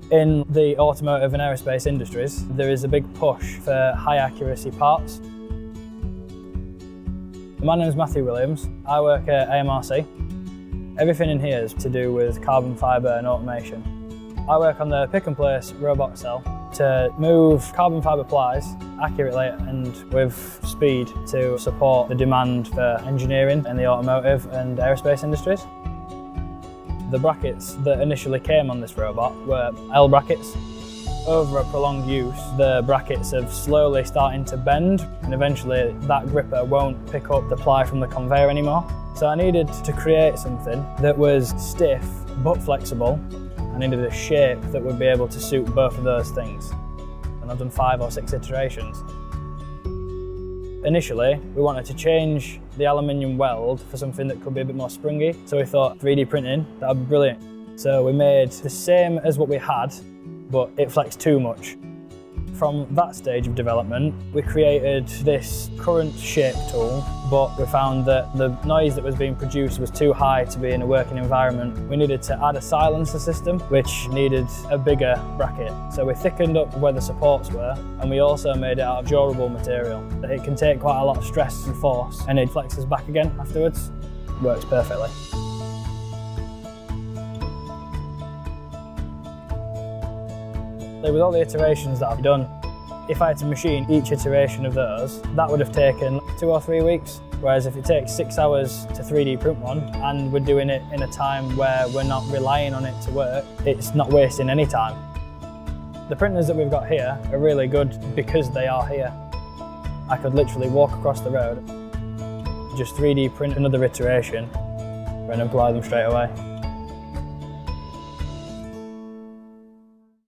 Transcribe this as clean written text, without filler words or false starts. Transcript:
In the automotive and aerospace industries, there is a big push for high accuracy parts. My name is Matthew Williams. I work at AMRC. Everything in here is to do with carbon fibre and automation. I work on the pick and place robot cell to move carbon fibre plies accurately and with speed to support the demand for engineering in the automotive and aerospace industries. The brackets that initially came on this robot were L brackets. Over a prolonged use, the brackets have slowly starting to bend, and eventually that gripper won't pick up the ply from the conveyor anymore. So I needed to create something that was stiff but flexible. I needed a shape that would be able to suit both of those things. And I've done 5 or 6 iterations. Initially, we wanted to change the aluminium weld for something that could be a bit more springy. So we thought 3D printing, that would be brilliant. So we made the same as what we had, but it flexed too much. From that stage of development, we created this current shape tool, but we found that the noise that was being produced was too high to be in a working environment. We needed to add a silencer system, which needed a bigger bracket. So we thickened up where the supports were, and we also made it out of durable material. It can take quite a lot of stress and force, and it flexes back again afterwards. Works perfectly. With all the iterations that I've done, if I had to machine each iteration of those, that would have taken 2 or 3 weeks. Whereas if it takes 6 hours to 3D print one, and we're doing it in a time where we're not relying on it to work, it's not wasting any time. The printers that we've got here are really good because they are here. I could literally walk across the road, just 3D print another iteration and apply them straight away.